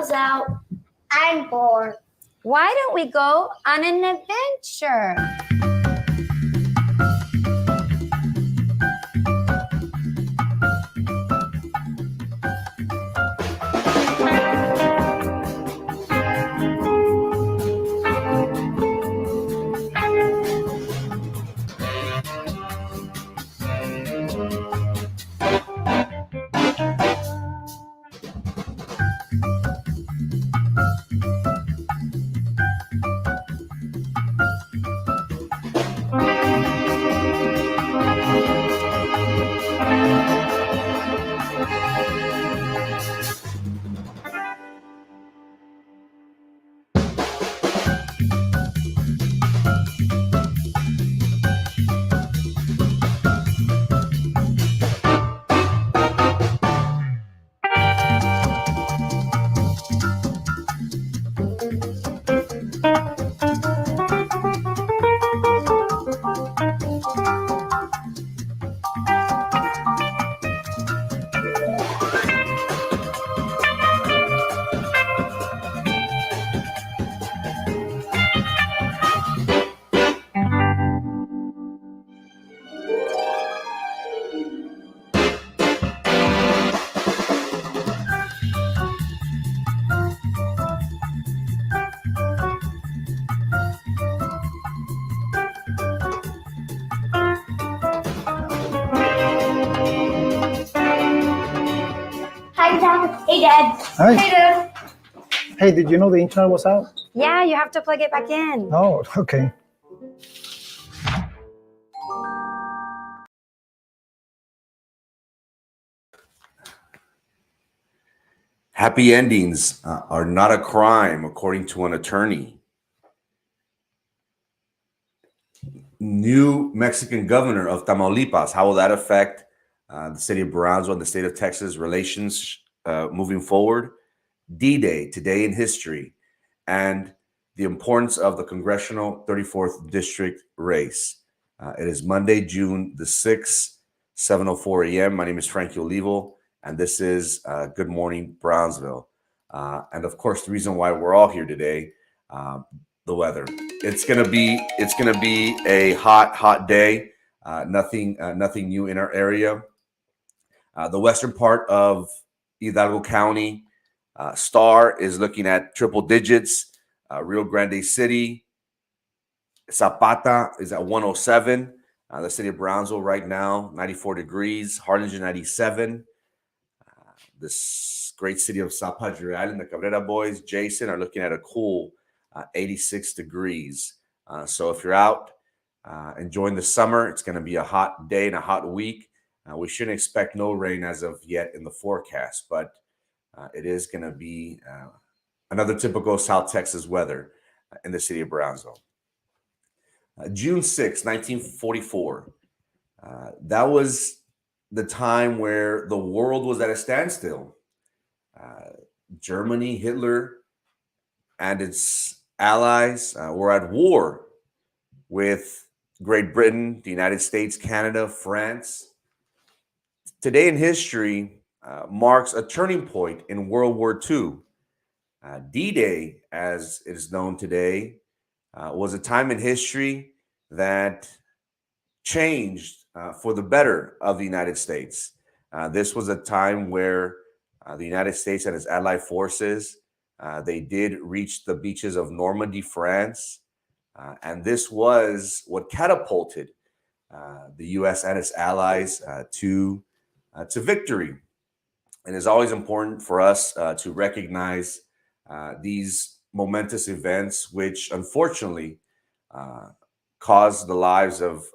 goes out. I'm bored. Why don't we go on an adventure? Hi, Dad. Hey, Dad. Hi. Hey, Dad. Hey, did you know the internet was out? Yeah, you have to plug it back in. Oh, okay. Happy endings are not a crime, according to an attorney. New Mexican governor of Tamaulipas, how will that affect the city of Brownsville and the state of Texas relations moving forward? D-Day, today in history, and the importance of the congressional 34th district race. It is Monday, June the 6th, 7:04 a.m. My name is Frankie Olivo, and this is Good Morning Brownsville. And of course, the reason why we're all here today, the weather. It's gonna be a hot day. Nothing new in our area. The western part of Hidalgo County, Star is looking at triple digits. Rio Grande City, Zapata is at 107. The city of Brownsville right now, 94 degrees. Harlingen, 97. This great city of Sa Padre Island, the Cabrera boys, Jason, are looking at a cool 86 degrees. So if you're out enjoying the summer, it's going to be a hot day and a hot week. We shouldn't expect no rain as of yet in the forecast, but it is going to be another typical South Texas weather in the city of Brownsville. June 6, 1944. That was the time where the world was at a standstill. Germany, Hitler, and its allies were at war with Great Britain, the United States, Canada, France. Today in history marks a turning point in World War II. D-Day, as it is known today, was a time in history that changed for the better of the United States. This was a time where the United States and its allied forces, they did reach the beaches of Normandy, France, and this was what catapulted the U.S. and its allies to victory. And it's always important for us to recognize these momentous events, which unfortunately caused the lives of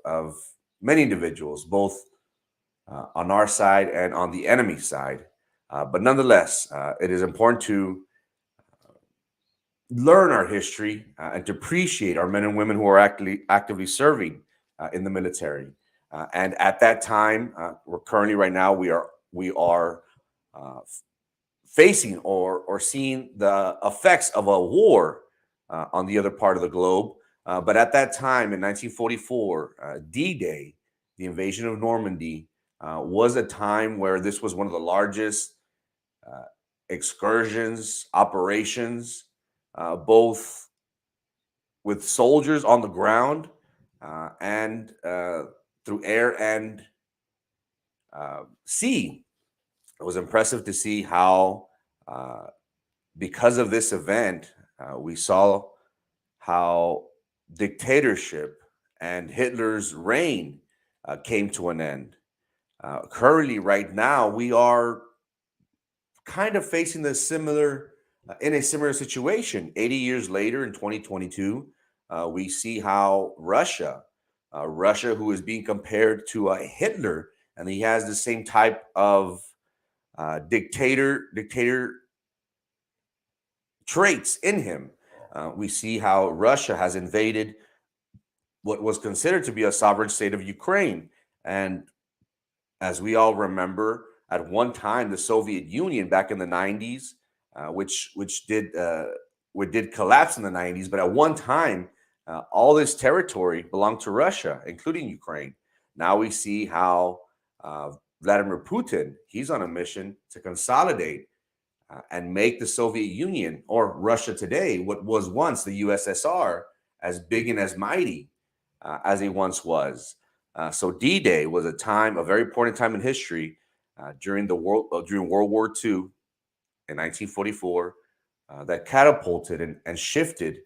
many individuals, both on our side and on the enemy side. But nonetheless, it is important to learn our history and to appreciate our men and women who are actively serving in the military. And at that time, we're currently right now, we are facing or seeing the effects of a war on the other part of the globe. But at that time in 1944, D-Day, the invasion of Normandy, was a time where this was one of the largest excursions, operations, both with soldiers on the ground and through air and sea. It was impressive to see how, because of this event, we saw how dictatorship and Hitler's reign came to an end. Currently, right now, we are kind of facing the similar, in a similar situation. 80 years later, in 2022, we see how Russia, who is being compared to Hitler, and he has the same type of dictator traits in him. We see how Russia has invaded what was considered to be a sovereign state of Ukraine. And as we all remember, at one time, the Soviet Union back in the 90s, which did collapse in the 90s, but at one time, all this territory belonged to Russia, including Ukraine. Now we see how Vladimir Putin, he's on a mission to consolidate and make the Soviet Union, or Russia today, what was once the USSR, as big and as mighty as it once was. So D-Day was a very important time in history during World War II in 1944 that catapulted and shifted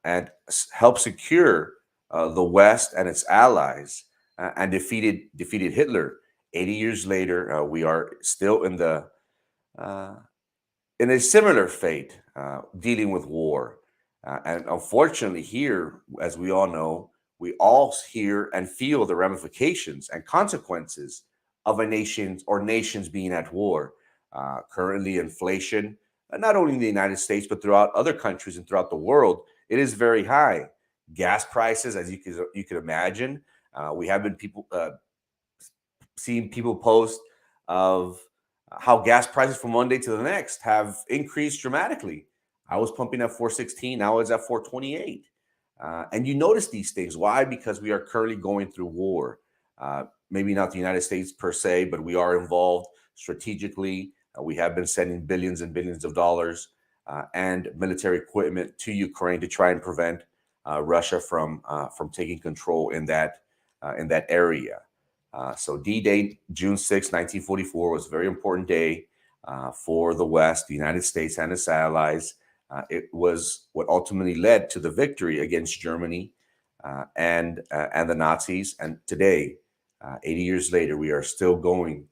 and helped secure the West and its allies and defeated Hitler. 80 years later, we are still in a similar fate, dealing with war. And unfortunately here, as we all know, we all hear and feel the ramifications and consequences of a nation or nations being at war. Currently, inflation, not only in the United States, but throughout other countries and throughout the world, it is very high. Gas prices, as you could imagine, we have been seeing people post of how gas prices from one day to the next have increased dramatically. I was pumping at 416, now it's at 428. And you notice these things. Why? Because we are currently going through war. Maybe not the United States per se, but we are involved strategically. We have been sending billions and billions of dollars and military equipment to Ukraine to try and prevent Russia from taking control in that area. So D-Day, June 6, 1944, was a very important day for the West, the United States, and its allies. It was what ultimately led to the victory against Germany and the Nazis. And today, 80 years later, we are still going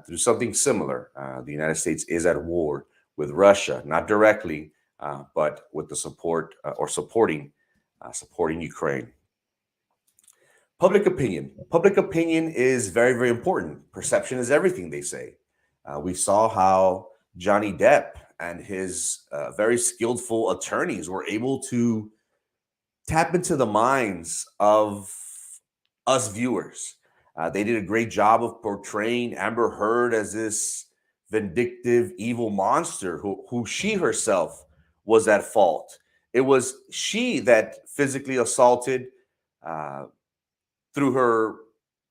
through something similar. The United States is at war with Russia, not directly, but with the support or supporting Ukraine. Public opinion. Public opinion is very, very important. Perception is everything, they say. We saw how Johnny Depp and his very skillful attorneys were able to tap into the minds of us viewers. They did a great job of portraying Amber Heard as this vindictive, evil monster who she herself was at fault. It was she that physically assaulted through her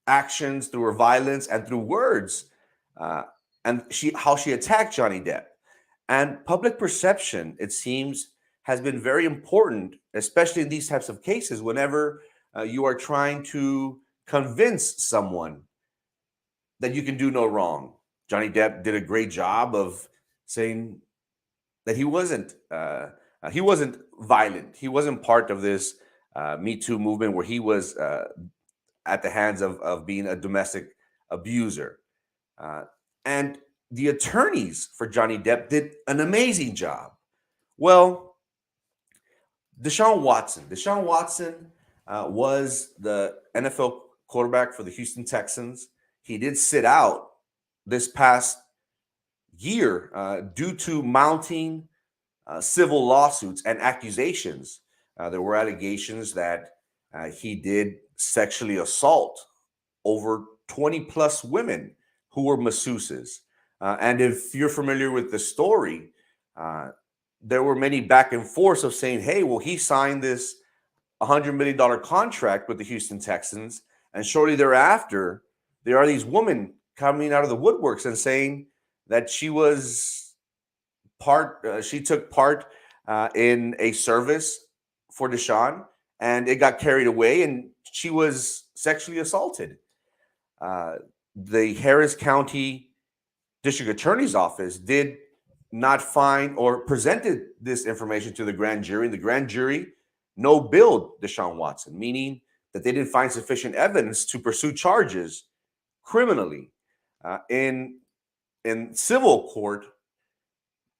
actions, through her violence, and through words, and how she attacked Johnny Depp. And public perception, it seems, has been very important, especially in these types of cases, whenever you are trying to convince someone that you can do no wrong. Johnny Depp did a great job of saying that he wasn't violent. He wasn't part of this Me Too movement where he was at the hands of being a domestic abuser. And the attorneys for Johnny Depp did an amazing job. Well, Deshaun Watson was the NFL quarterback for the Houston Texans. He did sit out this past year due to mounting civil lawsuits and accusations. There were allegations that he did sexually assault over 20 plus women who were masseuses. And if you're familiar with the story, there were many back and forth of saying, hey, well, he signed this $100 million contract with the Houston Texans. And shortly thereafter, there are these women coming out of the woodworks and saying that she was she took part in a service for Deshaun, and it got carried away, and she was sexually assaulted. The Harris County District Attorney's Office did not find or presented this information to the grand jury. And the grand jury no-billed Deshaun Watson, meaning that they didn't find sufficient evidence to pursue charges criminally. In civil court,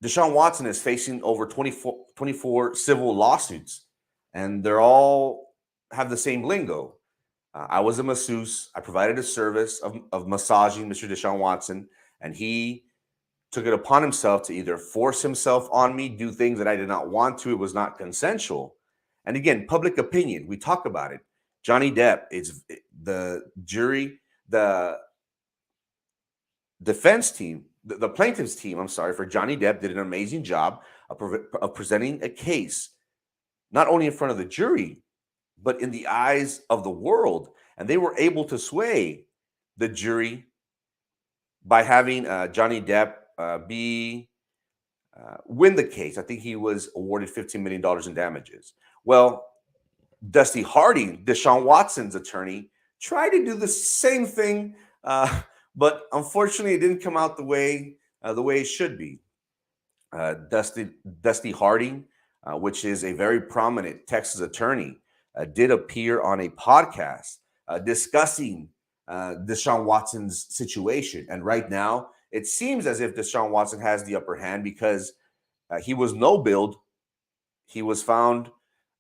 Deshaun Watson is facing over 24 civil lawsuits, and they're all have the same lingo. I was a masseuse. I provided a service of massaging Mr. Deshaun Watson, and he took it upon himself to either force himself on me, do things that I did not want to. It was not consensual. And again, public opinion, we talk about it. Johnny Depp, it's the jury, the defense team, the plaintiff's team, I'm sorry, for Johnny Depp did an amazing job of presenting a case, not only in front of the jury, but in the eyes of the world. And they were able to sway the jury by having Johnny Depp win the case. I think he was awarded $15 million in damages. Well, Dusty Harding, Deshaun Watson's attorney, tried to do the same thing, but unfortunately, it didn't come out the way it should be. Dusty Harding, which is a very prominent Texas attorney, did appear on a podcast discussing Deshaun Watson's situation. And right now, it seems as if Deshaun Watson has the upper hand because he was no-billed. He was found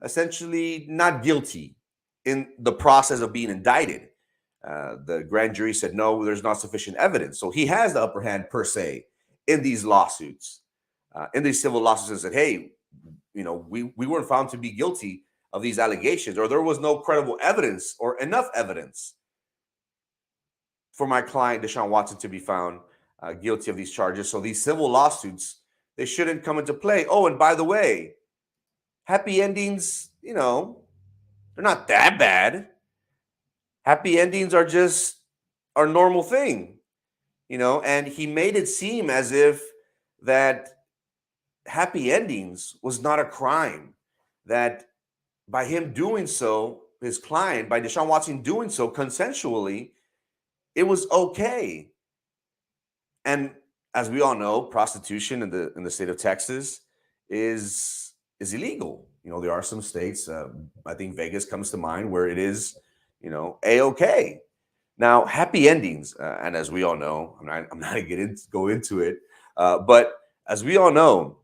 essentially not guilty in the process of being indicted. The grand jury said, no, there's not sufficient evidence. So he has the upper hand per se in these lawsuits, in these civil lawsuits, and said, hey, we weren't found to be guilty of these allegations, or there was no credible evidence or enough evidence for my client, Deshaun Watson, to be found guilty of these charges. So these civil lawsuits, they shouldn't come into play. Oh, and by the way, happy endings, they're not that bad. Happy endings are just our normal thing, and he made it seem as if that happy endings was not a crime, that by him doing so, his client, by Deshaun Watson doing so consensually, it was okay. And as we all know, prostitution in the state of Texas is illegal. There are some states, I think Vegas comes to mind, where it is, a-okay. Now, happy endings, and as we all know, I'm not going to go into it, but as we all know,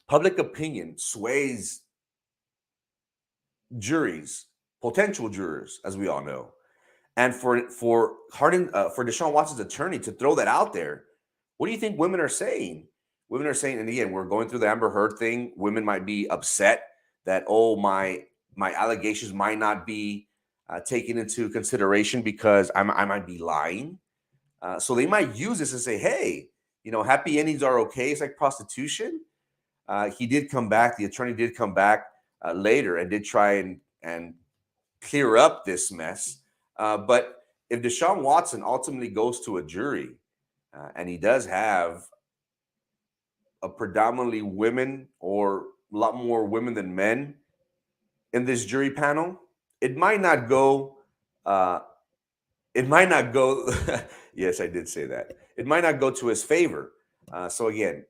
public opinion sways juries, potential jurors, as we all know. And for Deshaun Watson's attorney to throw that out there, what do you think women are saying? Women are saying, and again, we're going through the Amber Heard thing. Women might be upset that, oh, my allegations might not be taken into consideration because I might be lying. So they might use this and say, hey, happy endings are okay. It's like prostitution. He did come back. The attorney did come back later and did try and clear up this mess. But if Deshaun Watson ultimately goes to a jury and he does have a predominantly women or a lot more women than men in this jury panel, it might not go. Yes, I did say that. It might not go to his favor. So again,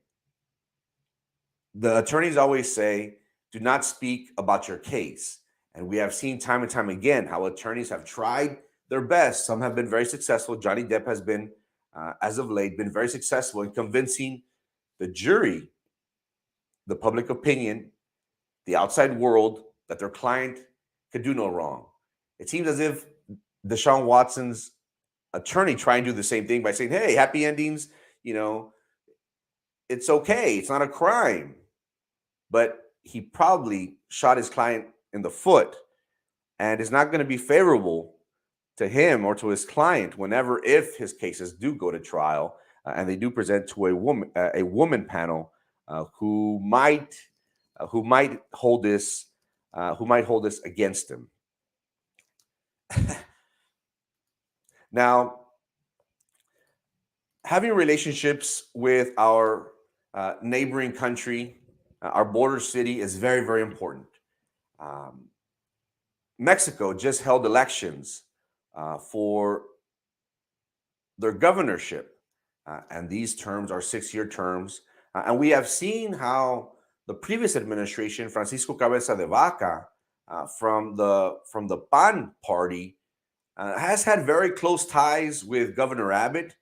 the attorneys always say, do not speak about your case. And we have seen time and time again how attorneys have tried their best. Some have been very successful. Johnny Depp has been, as of late, been very successful in convincing the jury, the public opinion, the outside world, that their client could do no wrong. It seems as if Deshaun Watson's attorney try and do the same thing by saying, hey, happy endings, it's okay. It's not a crime. But he probably shot his client in the foot, and it's not going to be favorable to him or to his client if his cases do go to trial and they do present to a woman panel who might hold this against him. Now, having relationships with our neighboring country, our border city is very, very important. Um, Mexico just held elections for their governorship, and these terms are 6-year terms. And we have seen how the previous administration, Francisco Cabeza de Vaca, from the PAN party, has had very close ties with Governor Abbott.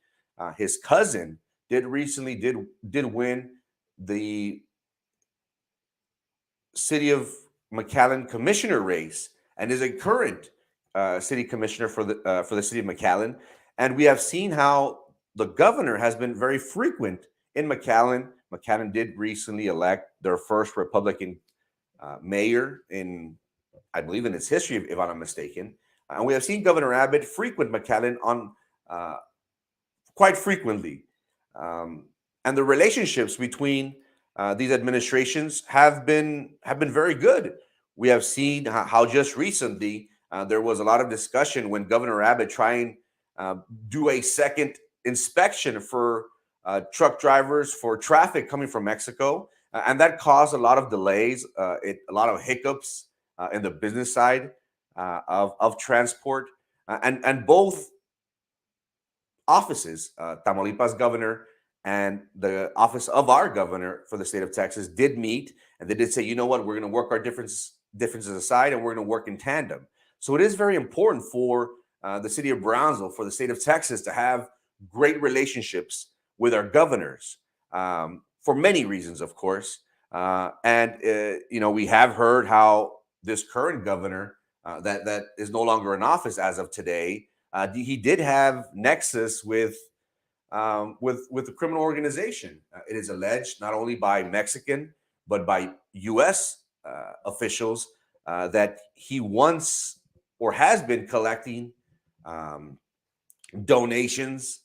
His cousin did win the city of McAllen commissioner race and is a current city commissioner for the city of McAllen. And we have seen how the governor has been very frequent in McAllen. McAllen did recently elect their first Republican mayor in, I believe, in its history, if I'm not mistaken. And we have seen Governor Abbott frequent McAllen on quite frequently. And the relationships between these administrations have been very good. We have seen how just recently there was a lot of discussion when Governor Abbott tried and do a second inspection for truck drivers for traffic coming from Mexico, and that caused a lot of delays, a lot of hiccups in the business side of transport, and both offices, Tamaulipas governor and the office of our governor for the state of Texas, did meet, and they did say, you know what, we're going to work our differences aside, and we're going to work in tandem. So it is very important for the city of Brownsville, for the state of Texas, to have great relationships with our governors for many reasons, of course. We have heard how this current governor that is no longer in office as of today, he did have nexus with the criminal organization. It is alleged not only by Mexican but by U.S. Officials that he once or has been collecting donations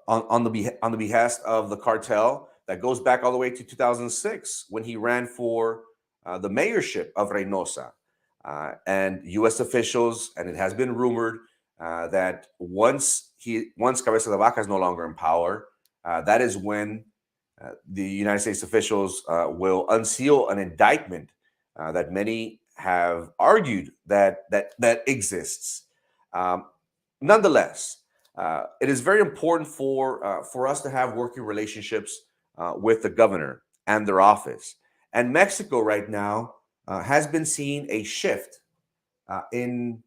on the behest of the cartel that goes back all the way to 2006 when he ran for the mayorship of Reynosa. And U.S. officials, and it has been rumored that once Cabeza de Vaca is no longer in power, that is when the United States officials will unseal an indictment that many have argued that exists. Nonetheless, it is very important for us to have working relationships with the governor and their office. And Mexico right now has been seeing a shift in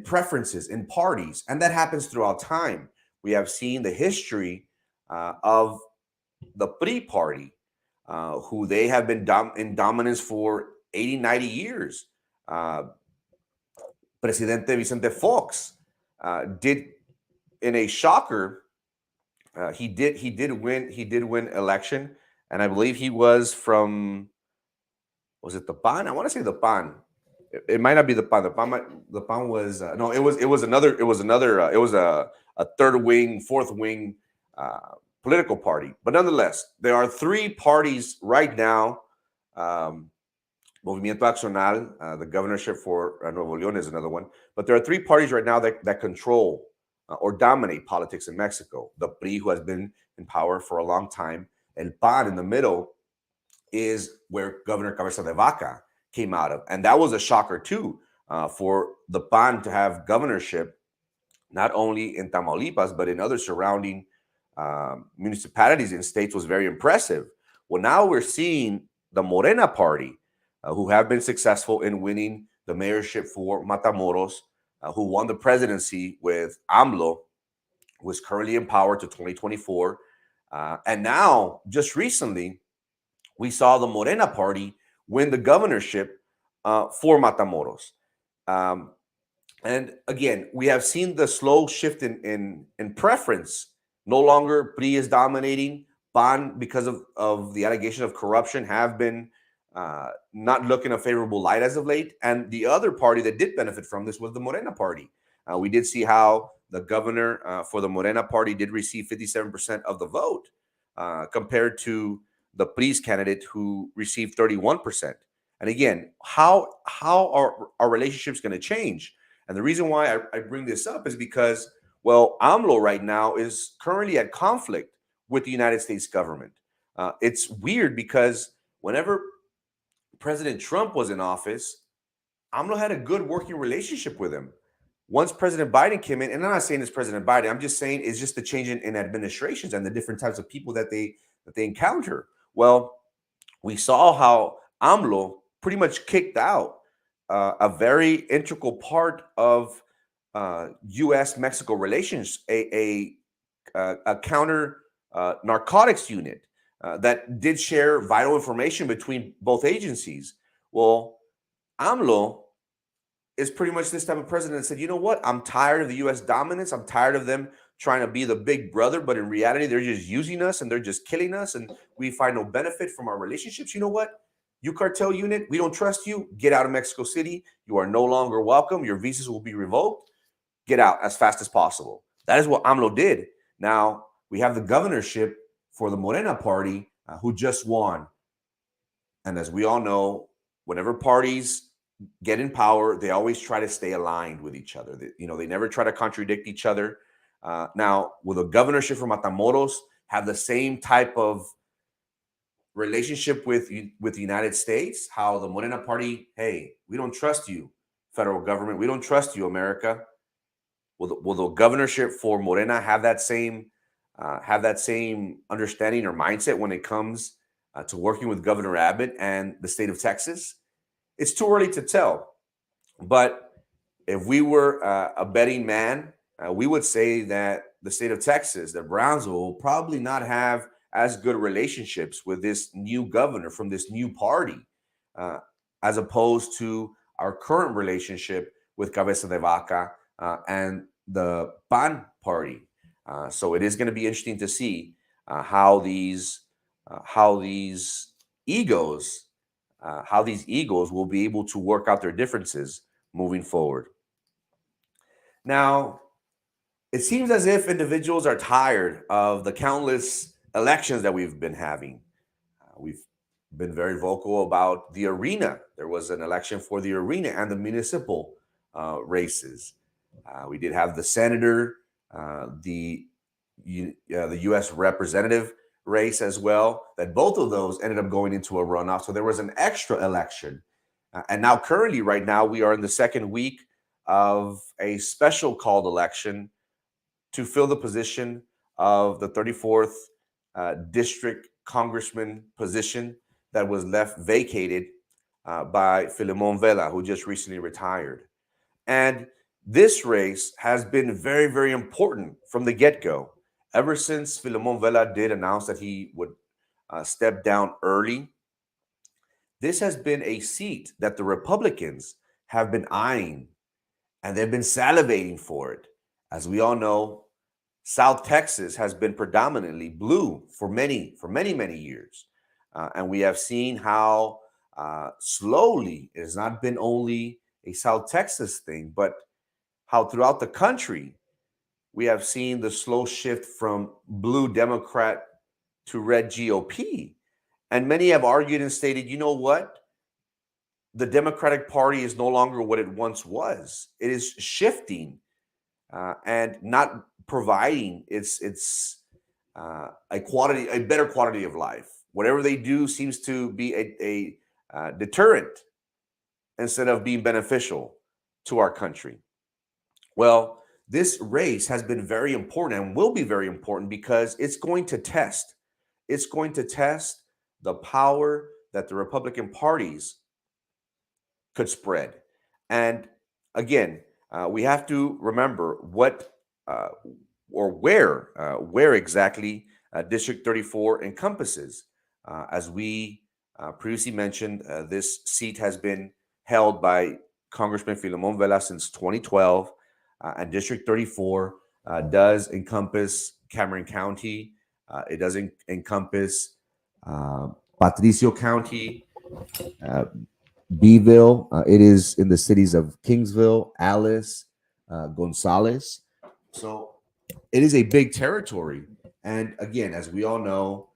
preferences, in parties, and that happens throughout time. We have seen the history of the PRI party, who they have been in dominance for 80, 90 years. Presidente Vicente Fox did, in a shocker, he did win election, and I believe he was from, was it the PAN? I want to say the PAN. It might not be the PAN. The PAN was no. It was a third wing, fourth wing political party. But nonetheless, there are three parties right now. Movimiento Accional, the governorship for Nuevo León is another one. But there are three parties right now that control or dominate politics in Mexico. The PRI, who has been in power for a long time. El PAN in the middle is where Governor Cabeza de Vaca came out of. And that was a shocker too, for the PAN to have governorship, not only in Tamaulipas, but in other surrounding municipalities and states, was very impressive. Well, now we're seeing the Morena party, who have been successful in winning the mayorship for Matamoros, who won the presidency with AMLO, who is currently in power to 2024. And now, just recently, we saw the Morena party win the governorship for Matamoros. And again, we have seen the slow shift in preference. No longer PRI is dominating. PAN, because of the allegation of corruption, have been not looking a favorable light as of late. And the other party that did benefit from this was the Morena party. We did see how the governor for the Morena party did receive 57% of the vote, compared to the PRI's candidate, who received 31%. And again, how are our relationships going to change? And the reason why I bring this up is because, well, AMLO right now is currently at conflict with the United States government. It's weird because whenever President Trump was in office, AMLO had a good working relationship with him. Once President Biden came in, and I'm not saying it's President Biden, I'm just saying it's just the change in administrations and the different types of people that they encounter. Well, we saw how AMLO pretty much kicked out a very integral part of U.S.-Mexico relations, a counter narcotics unit that did share vital information between both agencies. Well, AMLO is pretty much this type of president that said, you know what? I'm tired of the U.S. dominance. I'm tired of them trying to be the big brother, but in reality, they're just using us and they're just killing us, and we find no benefit from our relationships. You know what? You cartel unit, we don't trust you. Get out of Mexico City. You are no longer welcome. Your visas will be revoked. Get out as fast as possible. That is what AMLO did. Now, we have the governorship for the Morena party who just won. And as we all know, whenever parties get in power, they always try to stay aligned with each other. They never try to contradict each other. Now, will the governorship from Matamoros have the same type of relationship with the United States? How the Morena party, hey, we don't trust you, federal government. We don't trust you, America. Will the governorship for Morena have that same understanding or mindset when it comes to working with Governor Abbott and the state of Texas? It's too early to tell. But if we were a betting man, we would say that the state of Texas, that Brownsville, will probably not have as good relationships with this new governor from this new party, as opposed to our current relationship with Cabeza de Vaca and the PAN party. So it is going to be interesting to see how these egos will be able to work out their differences moving forward. Now, it seems as if individuals are tired of the countless elections that we've been having. We've been very vocal about the arena. There was an election for the arena and the municipal races. We did have the senator, the U.S. representative race as well, that both of those ended up going into a runoff. So there was an extra election. And now currently, right now, we are in the second week of a special called election to fill the position of the 34th district congressman position that was left vacated by Filemon Vela, who just recently retired. And this race has been very, very important from the get-go. Ever since Filemon Vela did announce that he would step down early, this has been a seat that the Republicans have been eyeing, and they've been salivating for it. As we all know, South Texas has been predominantly blue for many, many years. And we have seen how slowly it has not been only a South Texas thing, but how throughout the country, we have seen the slow shift from blue Democrat to red GOP. And many have argued and stated, you know what? The Democratic Party is no longer what it once was. It is shifting and not providing a better quality of life. Whatever they do seems to be a deterrent instead of being beneficial to our country. Well, this race has been very important and will be very important because it's going to test the power that the Republican parties could spread. And again, we have to remember what or where exactly District 34 encompasses. As we previously mentioned, this seat has been held by Congressman Filemon Vela since 2012, and District 34 does encompass Cameron County. It does encompass Patricio County, Beeville. It is in the cities of Kingsville, Alice, Gonzales. So it is a big territory. And again, as we all know,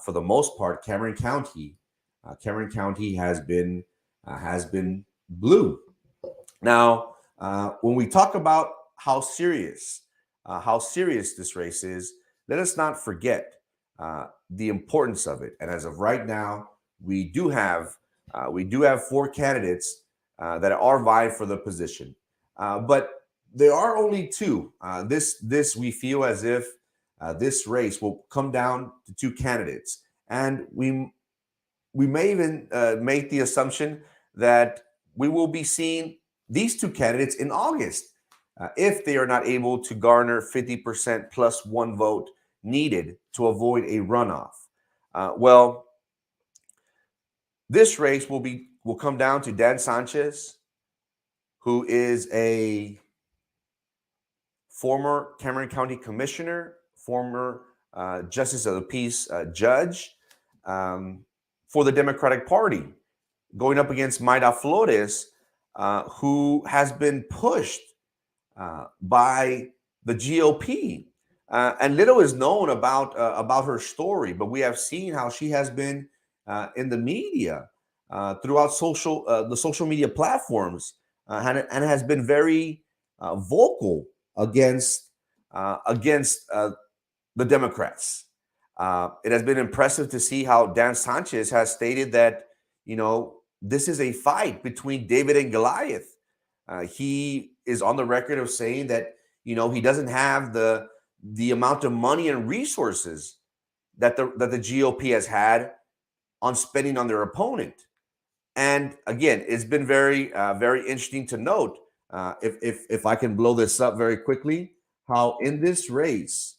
for the most part, Cameron County has been blue. Now, when we talk about how serious this race is, let us not forget the importance of it. And as of right now, we do have 4 candidates that are vying for the position, but there are only 2. This we feel as if this race will come down to 2 candidates, and we may even make the assumption that we will be seeing these 2 candidates in August if they are not able to garner 50% plus 1 vote needed to avoid a runoff. Well, this race will come down to Dan Sanchez, who is a former Cameron County Commissioner, former Justice of the Peace judge for the Democratic Party, going up against Mayra Flores, who has been pushed by the GOP. And little is known about her story, but we have seen how she has been in the media throughout the social media platforms, and has been very vocal against the Democrats. It has been impressive to see how Dan Sanchez has stated that, this is a fight between David and Goliath. He is on the record of saying that, he doesn't have the amount of money and resources that the GOP has had on spending on their opponent. And again, it's been very, very interesting to note, if I can blow this up very quickly, how in this race,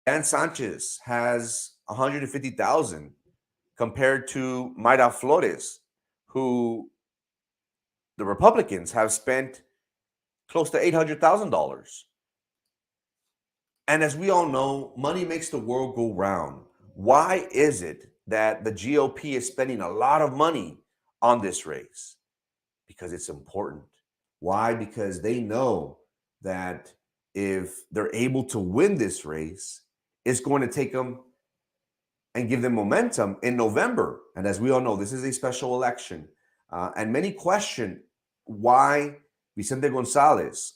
Dan Sanchez has 150,000 compared to Mayra Flores, who the Republicans have spent close to $800,000. And as we all know, money makes the world go round. Why is it that the GOP is spending a lot of money on this race? Because it's important. Why? Because they know that if they're able to win this race, it's going to take them and give them momentum in November. And as we all know, this is a special election. And many question why Vicente Gonzalez,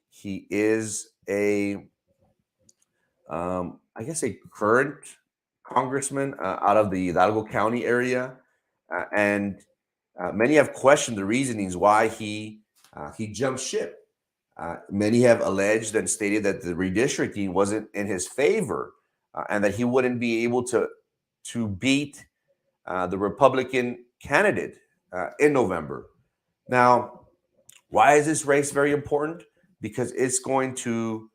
he is a current congressman out of the Hidalgo County area. And many have questioned the reasonings why he jumped ship. Many have alleged and stated that the redistricting wasn't in his favor, and that he wouldn't be able to beat the Republican candidate in November. Now, why is this race very important? Because it's going to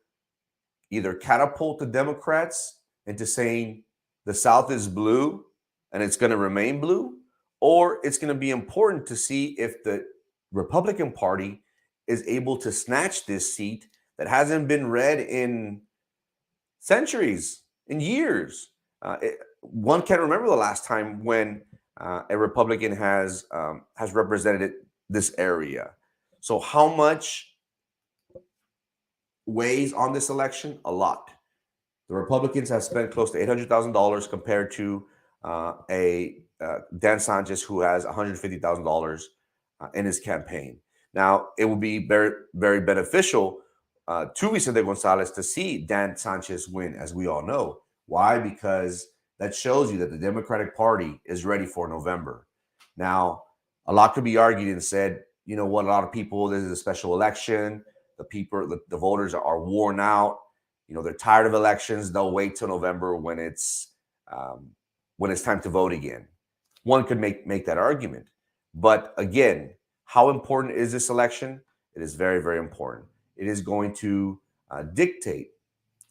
either catapult the Democrats into saying the South is blue and it's going to remain blue, or it's going to be important to see if the Republican Party is able to snatch this seat that hasn't been read in centuries, in years. One can't remember the last time when a Republican has represented this area. So how much weighs on this election? A lot. The Republicans have spent close to $800,000 compared to Dan Sanchez, who has $150,000 in his campaign. Now, it will be very, very beneficial to Vicente Gonzalez to see Dan Sanchez win, as we all know. Why? Because that shows you that the Democratic Party is ready for November. Now, a lot could be argued and said, you know what, a lot of people, this is a special election. The voters are worn out. They're tired of elections. They'll wait till November when it's time to vote again. One could make that argument. But again, how important is this election? It is very, very important. It is going to dictate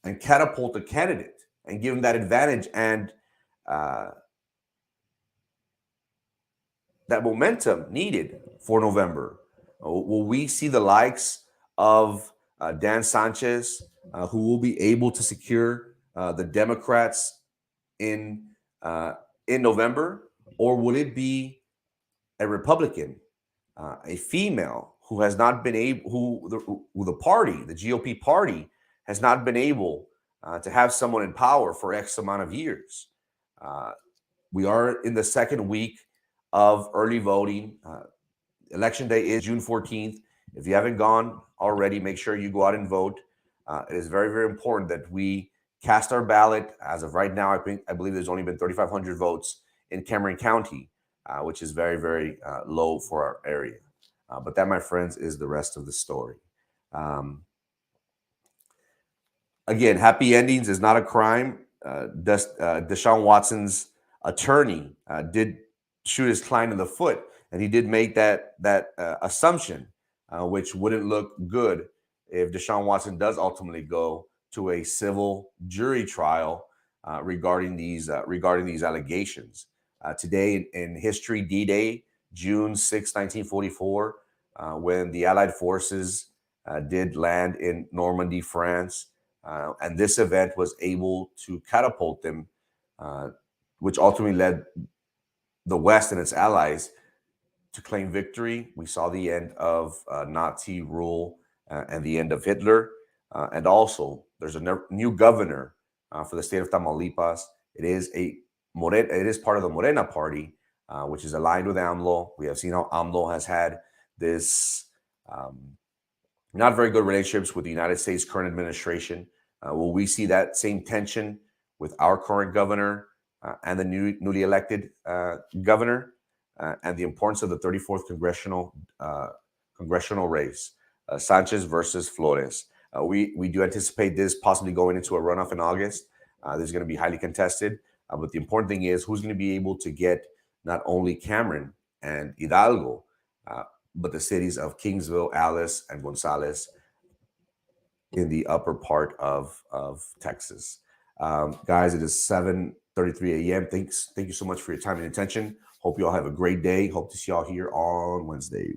and catapult the candidate and give them that advantage and that momentum needed for November. Will we see the likes of Dan Sanchez, who will be able to secure the Democrats in November, or would it be a Republican, a female who has not been able, who the party, the GOP party, has not been able to have someone in power for X amount of years? We are in the second week of early voting. Election day is June 14th. If you haven't gone already, make sure you go out and vote. It is very, very important that we cast our ballot. As of right now, I believe there's only been 3,500 votes in Cameron County, which is very, very low for our area. But that, my friends, is the rest of the story. Again, happy endings is not a crime. Deshaun Watson's attorney did shoot his client in the foot, and he did make that assumption, which wouldn't look good if Deshaun Watson does ultimately go to a civil jury trial regarding these allegations. Today in history, D-Day, June 6, 1944, when the Allied forces did land in Normandy, France. And this event was able to catapult them, which ultimately led the West and its allies to claim victory. We saw the end of Nazi rule and the end of Hitler. And also, there's a new governor for the state of Tamaulipas. It is part of the Morena party, which is aligned with AMLO. We have seen how AMLO has had this not very good relationships with the United States current administration. Will we see that same tension with our current governor and the newly elected governor, and the importance of the 34th congressional race, Sanchez versus Flores? We do anticipate this possibly going into a runoff in August. This is going to be highly contested, but the important thing is who's going to be able to get not only Cameron and Hidalgo, but the cities of Kingsville, Alice, and Gonzales in the upper part of Texas. Guys, it is 7:33 a.m. Thank you so much for your time and attention. Hope you all have a great day. Hope to see y'all here on Wednesday.